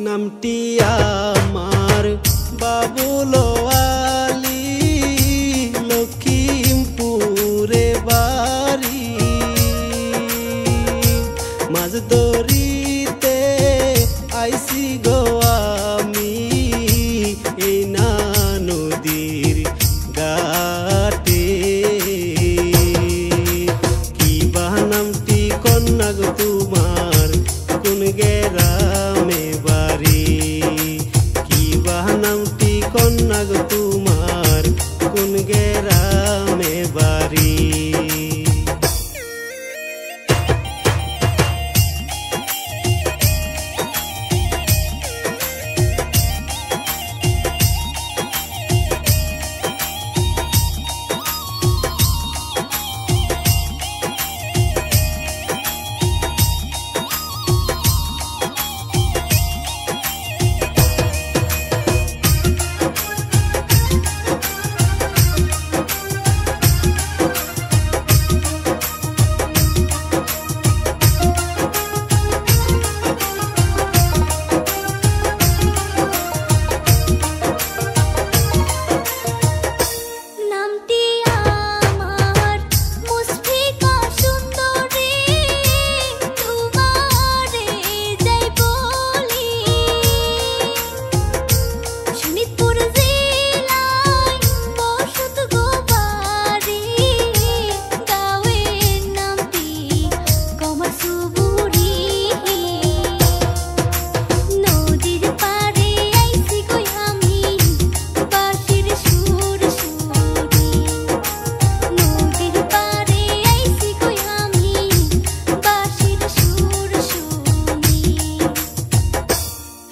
নামটি আমার বাবুল আলী, লখিমপুরে বাড়ি। মাঝ দরিতে আইসি গো আমি, এই না নদীর ঘাটে। কি বা নামটি কন্যা গো তোমার, কোন গ্রামে বাড়ি? কি বা নামটি কন্যা গো তোমার, কোন গ্রামে বাড়ি?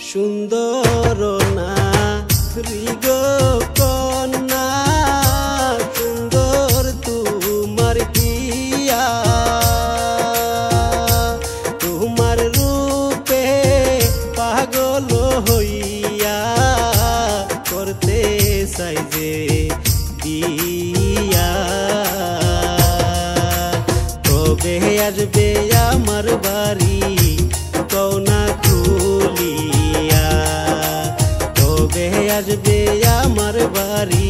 সুন্দর নারী গো কন্যা, সুন্দর তোমার পিয়া। তোমার রূপে পাগল হইয়া করতে চাই যে বিয়া। কবে আসবে আমার বাড়ি কওনা খুলিয়া? কবে আসবে আমার বাড়ি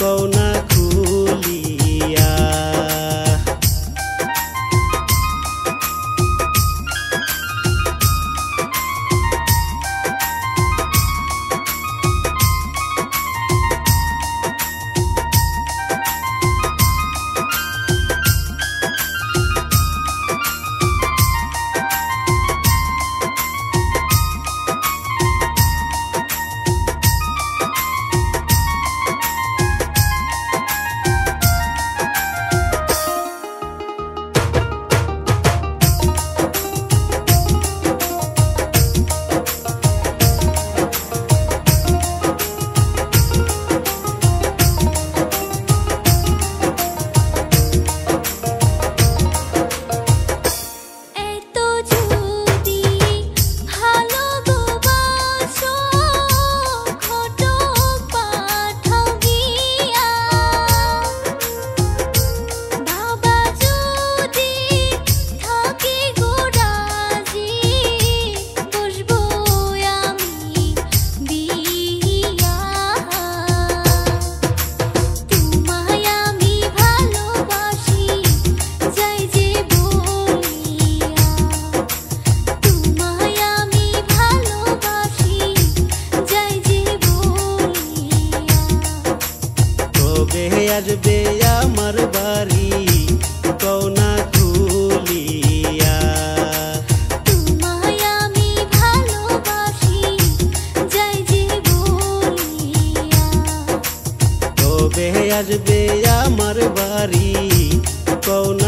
কওনা খুলিয়া? আসবে আমার বাড়ি কওনা খুলিয়া? তোমায় আমি ভালোবাসি যাই যে বলিয়া। কবে আসবে আমার বাড়ি কওনা